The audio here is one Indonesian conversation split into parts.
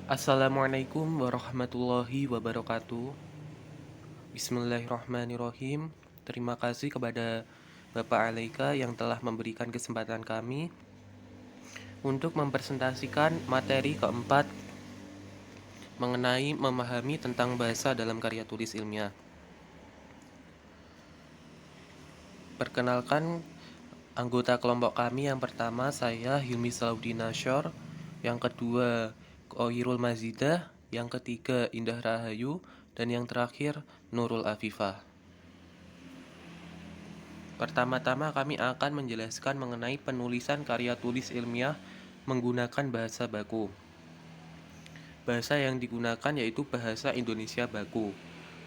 Assalamualaikum warahmatullahi wabarakatuh. Bismillahirrahmanirrahim. Terima kasih kepada Bapak Alaika yang telah memberikan kesempatan kami untuk mempresentasikan materi keempat mengenai memahami tentang bahasa dalam karya tulis ilmiah. Perkenalkan anggota kelompok kami. Yang pertama saya Hilmi Salahuddin Nasyor, yang kedua Koirul Mazidah, yang ketiga Indah Rahayu, dan yang terakhir Nurul Afifah. Pertama-tama kami akan menjelaskan mengenai penulisan karya tulis ilmiah menggunakan bahasa baku. Bahasa yang digunakan yaitu bahasa Indonesia baku.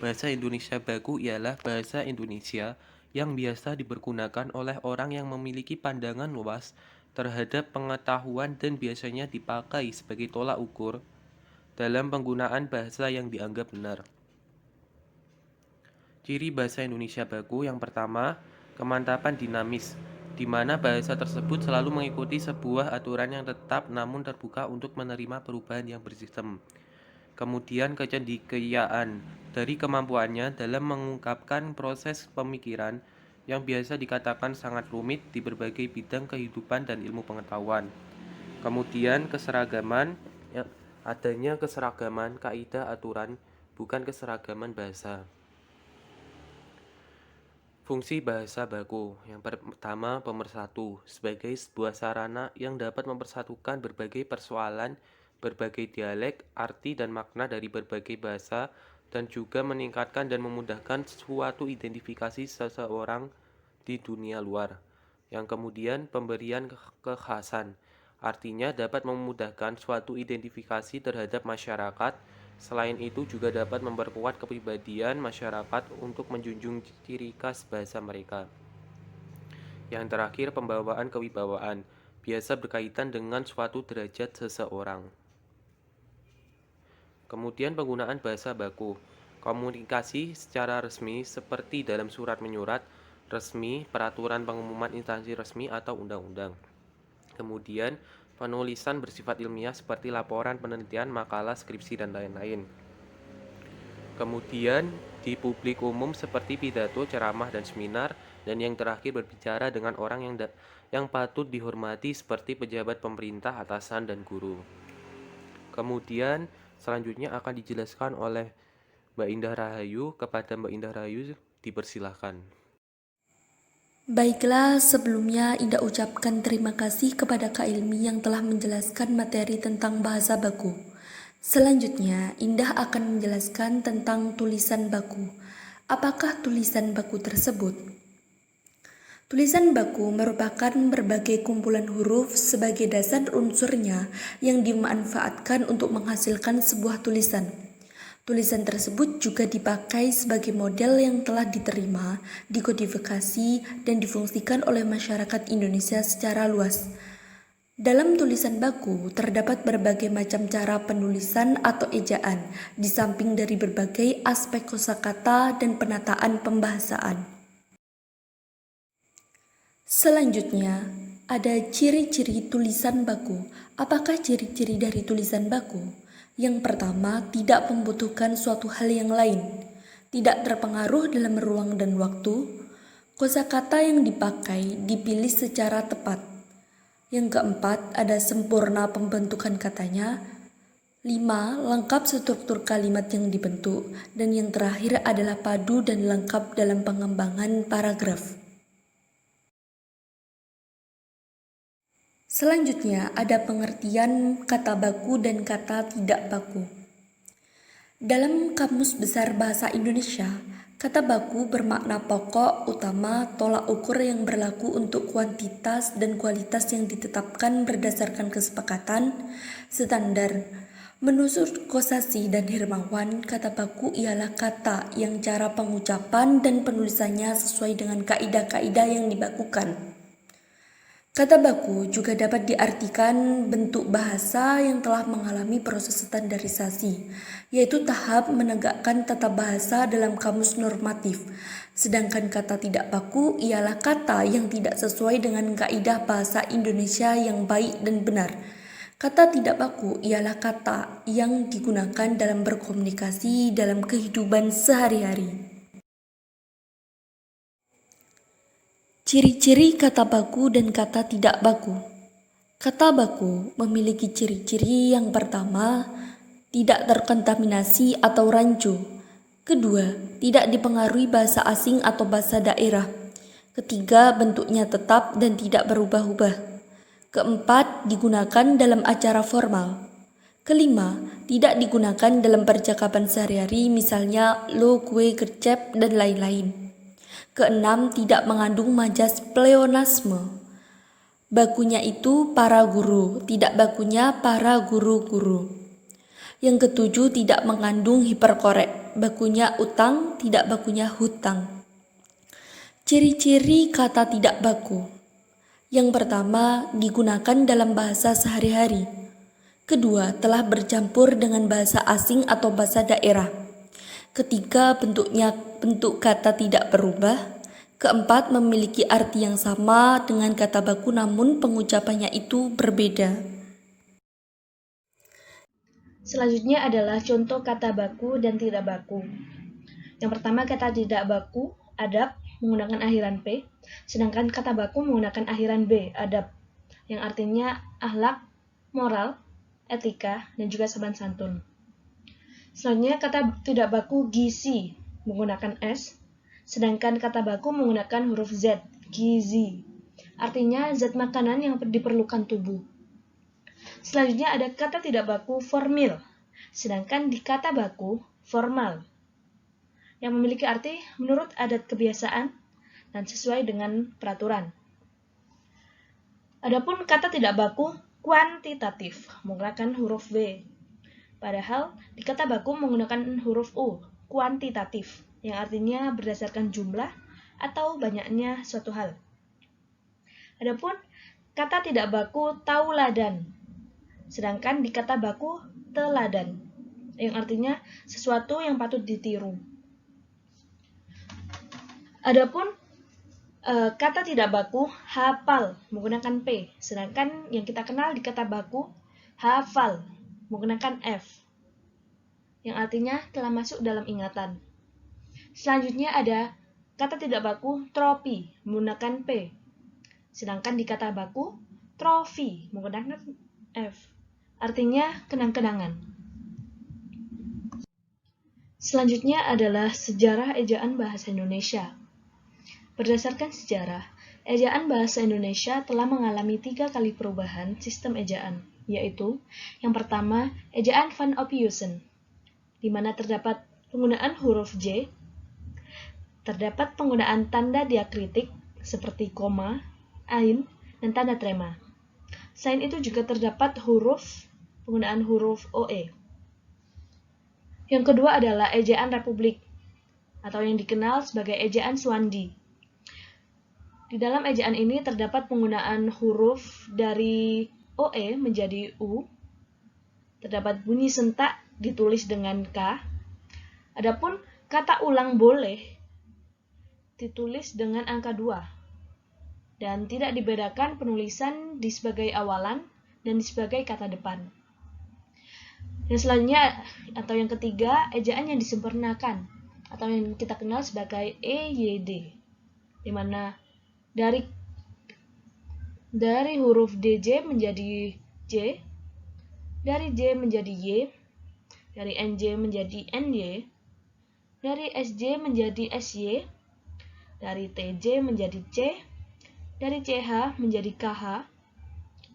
Bahasa Indonesia baku ialah bahasa Indonesia yang biasa dipergunakan oleh orang yang memiliki pandangan luas terhadap pengetahuan dan biasanya dipakai sebagai tolak ukur dalam penggunaan bahasa yang dianggap benar. Ciri bahasa Indonesia baku yang pertama, kemantapan dinamis, di mana bahasa tersebut selalu mengikuti sebuah aturan yang tetap namun terbuka untuk menerima perubahan yang bersistem. Kemudian kecendikiaan dari kemampuannya dalam mengungkapkan proses pemikiran yang biasa dikatakan sangat rumit di berbagai bidang kehidupan dan ilmu pengetahuan. Kemudian keseragaman, adanya keseragaman kaidah aturan, bukan keseragaman bahasa. Fungsi bahasa baku. Yang pertama, pemersatu. Sebagai sebuah sarana yang dapat mempersatukan berbagai persoalan, berbagai dialek, arti dan makna dari berbagai bahasa, dan juga meningkatkan dan memudahkan suatu identifikasi seseorang di dunia luar. Yang kemudian, pemberian kekhasan. Artinya dapat memudahkan suatu identifikasi terhadap masyarakat. Selain itu juga dapat memperkuat kepribadian masyarakat untuk menjunjung ciri khas bahasa mereka. Yang terakhir, pembawaan kewibawaan, biasa berkaitan dengan suatu derajat seseorang. Kemudian penggunaan bahasa baku. Komunikasi secara resmi seperti dalam surat menyurat resmi, peraturan pengumuman instansi resmi atau undang-undang. Kemudian penulisan bersifat ilmiah seperti laporan penelitian, makalah, skripsi, dan lain-lain. Kemudian di publik umum seperti pidato, ceramah, dan seminar. Dan yang terakhir berbicara dengan orang yang patut dihormati seperti pejabat pemerintah, atasan, dan guru. Kemudian selanjutnya akan dijelaskan oleh Mbak Indah Rahayu. Kepada Mbak Indah Rahayu dipersilahkan. Baiklah, sebelumnya Indah ucapkan terima kasih kepada Kak Ilmi yang telah menjelaskan materi tentang bahasa baku. Selanjutnya, Indah akan menjelaskan tentang tulisan baku. Apakah tulisan baku tersebut? Tulisan baku merupakan berbagai kumpulan huruf sebagai dasar unsurnya yang dimanfaatkan untuk menghasilkan sebuah tulisan. Tulisan tersebut juga dipakai sebagai model yang telah diterima, dikodifikasi, dan difungsikan oleh masyarakat Indonesia secara luas. Dalam tulisan baku, terdapat berbagai macam cara penulisan atau ejaan, di samping dari berbagai aspek kosakata dan penataan pembahasaan. Selanjutnya, ada ciri-ciri tulisan baku. Apakah ciri-ciri dari tulisan baku? Yang pertama, tidak membutuhkan suatu hal yang lain, tidak terpengaruh dalam ruang dan waktu, kosakata yang dipakai dipilih secara tepat. Yang keempat, ada sempurna pembentukan katanya. 5. Lengkap struktur kalimat yang dibentuk. Dan yang terakhir adalah padu dan lengkap dalam pengembangan paragraf. Selanjutnya ada pengertian kata baku dan kata tidak baku. Dalam Kamus Besar Bahasa Indonesia, kata baku bermakna pokok, utama, tolak ukur yang berlaku untuk kuantitas dan kualitas yang ditetapkan berdasarkan kesepakatan, standar. Menurut Kosasih dan Hermawan, kata baku ialah kata yang cara pengucapan dan penulisannya sesuai dengan kaidah-kaidah yang dibakukan. Kata baku juga dapat diartikan bentuk bahasa yang telah mengalami proses standarisasi, yaitu tahap menegakkan tata bahasa dalam kamus normatif. Sedangkan kata tidak baku ialah kata yang tidak sesuai dengan kaidah bahasa Indonesia yang baik dan benar. Kata tidak baku ialah kata yang digunakan dalam berkomunikasi dalam kehidupan sehari-hari. Ciri-ciri kata baku dan kata tidak baku. Kata baku memiliki ciri-ciri yang pertama, tidak terkontaminasi atau rancu. Kedua, tidak dipengaruhi bahasa asing atau bahasa daerah. Ketiga, bentuknya tetap dan tidak berubah-ubah. Keempat, digunakan dalam acara formal. Kelima, tidak digunakan dalam percakapan sehari-hari, misalnya lo, kue, gercep, dan lain-lain. Keenam, tidak mengandung majas pleonasme. Bakunya itu para guru, tidak bakunya para guru-guru. Yang ketujuh, tidak mengandung hiperkorek. Bakunya utang, tidak bakunya hutang. Ciri-ciri kata tidak baku. Yang pertama, digunakan dalam bahasa sehari-hari. Kedua, telah bercampur dengan bahasa asing atau bahasa daerah. Ketiga, bentuk kata tidak berubah. Keempat, memiliki arti yang sama dengan kata baku namun pengucapannya itu berbeda. Selanjutnya adalah contoh kata baku dan tidak baku. Yang pertama, kata tidak baku, adab, menggunakan akhiran P, sedangkan kata baku menggunakan akhiran B, adab, yang artinya akhlak, moral, etika, dan juga sopan santun. Selanjutnya, kata tidak baku gizi, menggunakan S, sedangkan kata baku menggunakan huruf Z, gizi, artinya zat makanan yang diperlukan tubuh. Selanjutnya ada kata tidak baku formil, sedangkan di kata baku formal, yang memiliki arti menurut adat kebiasaan dan sesuai dengan peraturan. Adapun kata tidak baku kuantitatif, menggunakan huruf W, padahal di kata baku menggunakan huruf U, kuantitatif, yang artinya berdasarkan jumlah atau banyaknya suatu hal. Adapun kata tidak baku tauladan, sedangkan di kata baku teladan, yang artinya sesuatu yang patut ditiru. Adapun kata tidak baku hafal, menggunakan P, sedangkan yang kita kenal di kata baku hafal, menggunakan F, yang artinya telah masuk dalam ingatan. Selanjutnya ada kata tidak baku tropi, menggunakan P, sedangkan di kata baku trofi, menggunakan F, artinya kenang-kenangan. Selanjutnya adalah sejarah ejaan bahasa Indonesia. Berdasarkan sejarah, ejaan bahasa Indonesia telah mengalami 3 kali perubahan sistem ejaan, yaitu yang pertama, ejaan Van Ophuijsen, di mana terdapat penggunaan huruf J, terdapat penggunaan tanda diakritik seperti koma, ain, dan tanda trema. Selain itu juga terdapat penggunaan huruf OE. Yang kedua adalah ejaan Republik, atau yang dikenal sebagai ejaan Suwandi. Di dalam ejaan ini terdapat penggunaan huruf dari OE menjadi U, terdapat bunyi sentak ditulis dengan K, adapun kata ulang boleh ditulis dengan angka 2, dan tidak dibedakan penulisan di sebagai awalan dan di sebagai kata depan. Yang selanjutnya, atau yang ketiga, ejaan yang disempurnakan, atau yang kita kenal sebagai EYD, di mana dari huruf DJ menjadi J, dari J menjadi Y, dari NJ menjadi NY, dari SJ menjadi SY, dari TJ menjadi C, dari CH menjadi KH,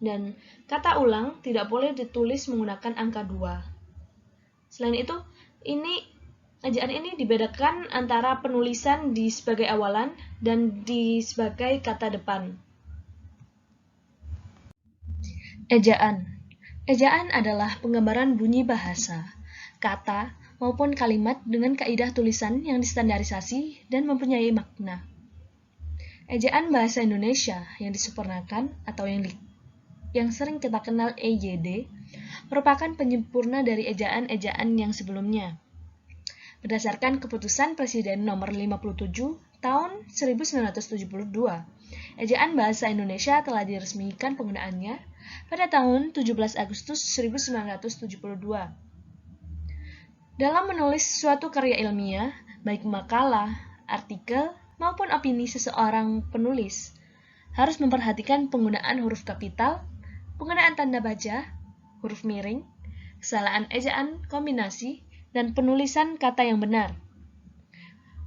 dan kata ulang tidak boleh ditulis menggunakan angka 2. Selain itu, ejaan ini dibedakan antara penulisan di sebagai awalan dan di sebagai kata depan. Ejaan. Ejaan adalah penggambaran bunyi bahasa, kata, maupun kalimat dengan kaidah tulisan yang distandarisasi dan mempunyai makna. Ejaan bahasa Indonesia yang disempurnakan atau yang sering kita kenal EYD merupakan penyempurna dari ejaan-ejaan yang sebelumnya. Berdasarkan keputusan Presiden nomor 57 tahun 1972, ejaan bahasa Indonesia telah diresmikan penggunaannya pada tahun 17 Agustus 1972. Dalam menulis suatu karya ilmiah, baik makalah, artikel, maupun opini seseorang penulis, harus memperhatikan penggunaan huruf kapital, penggunaan tanda baca, huruf miring, kesalahan ejaan, kombinasi, dan penulisan kata yang benar.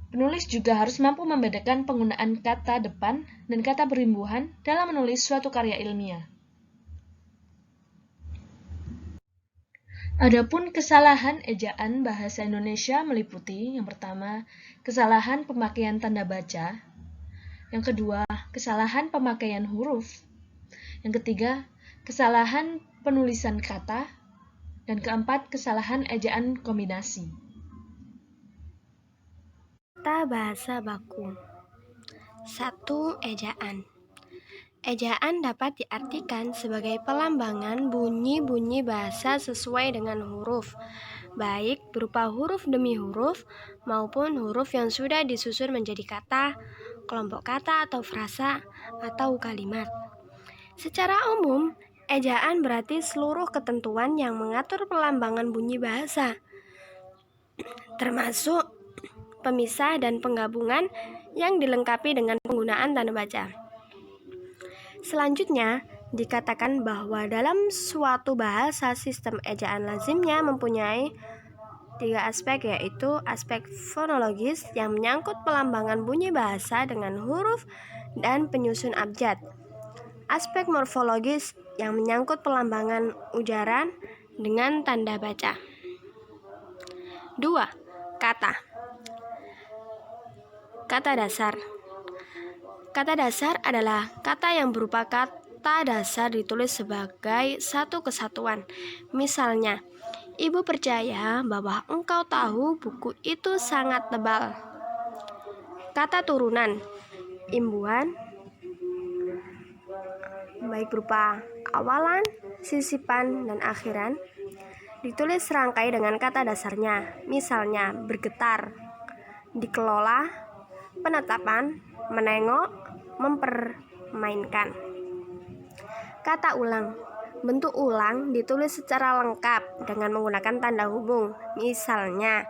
Penulis juga harus mampu membedakan penggunaan kata depan dan kata berimbuhan dalam menulis suatu karya ilmiah. Adapun kesalahan ejaan bahasa Indonesia meliputi yang pertama, kesalahan pemakaian tanda baca, yang kedua, kesalahan pemakaian huruf, yang ketiga, kesalahan penulisan kata, dan keempat, kesalahan ejaan kombinasi. Kata bahasa baku. 1. Ejaan. Ejaan dapat diartikan sebagai pelambangan bunyi-bunyi bahasa sesuai dengan huruf, baik berupa huruf demi huruf maupun huruf yang sudah disusun menjadi kata, kelompok kata atau frasa, atau kalimat. Secara umum, ejaan berarti seluruh ketentuan yang mengatur pelambangan bunyi bahasa, termasuk pemisah dan penggabungan yang dilengkapi dengan penggunaan tanda baca. Selanjutnya, dikatakan bahwa dalam suatu bahasa sistem ejaan lazimnya mempunyai 3 aspek, yaitu aspek fonologis yang menyangkut pelambangan bunyi bahasa dengan huruf dan penyusun abjad, aspek morfologis yang menyangkut pelambangan ujaran dengan tanda baca. 2. Kata. Kata dasar. Kata dasar adalah kata yang berupa kata dasar ditulis sebagai satu kesatuan. Misalnya, Ibu percaya bahwa engkau tahu buku itu sangat tebal. Kata turunan. Imbuhan, baik berupa awalan, sisipan, dan akhiran, ditulis serangkai dengan kata dasarnya. Misalnya, bergetar, dikelola, penetapan, menengok, mempermainkan. Kata ulang. Bentuk ulang ditulis secara lengkap dengan menggunakan tanda hubung. Misalnya,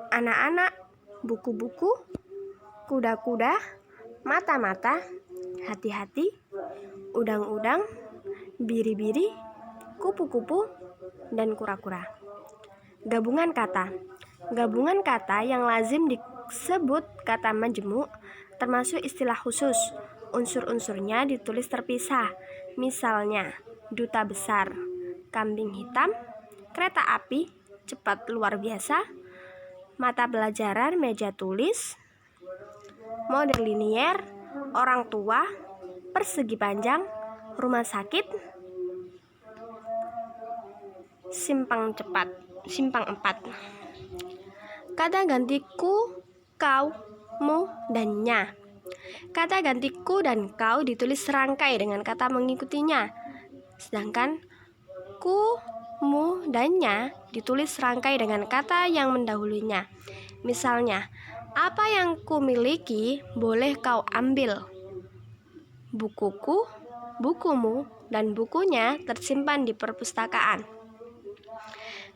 anak-anak, buku-buku, kuda-kuda, mata-mata, hati-hati, udang-udang, biri-biri, kupu-kupu, dan kura-kura. Gabungan kata. Gabungan kata yang lazim disebut kata majmu' termasuk istilah khusus. Unsur-unsurnya ditulis terpisah. Misalnya, duta besar, kambing hitam, kereta api, cepat luar biasa, mata pelajaran, meja tulis, model linier, orang tua, persegi panjang, rumah sakit, simpang 4. Kata ganti ku, kau, mu, dan nya. Kata ganti ku dan kau ditulis serangkai dengan kata mengikutinya. Sedangkan ku, mu, dan nya ditulis serangkai dengan kata yang mendahulunya. Misalnya, apa yang ku miliki boleh kau ambil. Bukuku, bukumu, dan bukunya tersimpan di perpustakaan.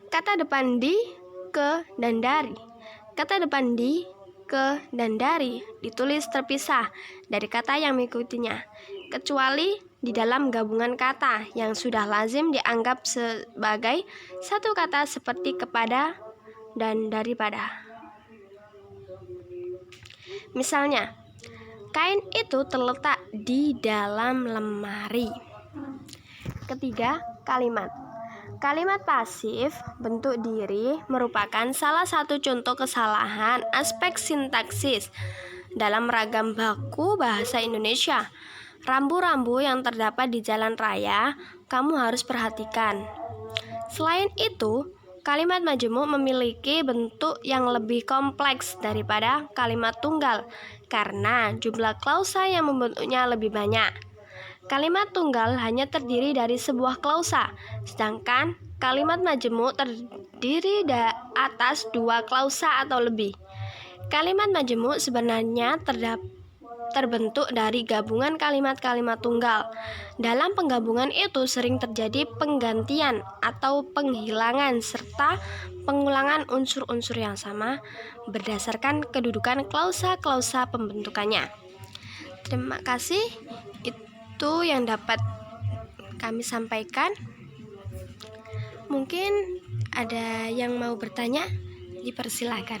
Kata depan di, ke, dan dari. Kata depan di, ke, dan dari ditulis terpisah dari kata yang mengikutinya, kecuali di dalam gabungan kata yang sudah lazim dianggap sebagai satu kata seperti kepada dan daripada. Misalnya, kain itu terletak di dalam lemari. Ketiga, kalimat. Kalimat pasif bentuk diri merupakan salah satu contoh kesalahan aspek sintaksis dalam ragam baku bahasa Indonesia. Rambu-rambu yang terdapat di jalan raya kamu harus perhatikan. Selain itu, kalimat majemuk memiliki bentuk yang lebih kompleks daripada kalimat tunggal karena jumlah klausa yang membentuknya lebih banyak. Kalimat tunggal hanya terdiri dari sebuah klausa, sedangkan kalimat majemuk terdiri atas 2 klausa atau lebih. Kalimat majemuk sebenarnya terbentuk dari gabungan kalimat-kalimat tunggal. Dalam penggabungan itu sering terjadi penggantian atau penghilangan serta pengulangan unsur-unsur yang sama berdasarkan kedudukan klausa-klausa pembentukannya. Terima kasih, itu yang dapat kami sampaikan. Mungkin ada yang mau bertanya, dipersilakan.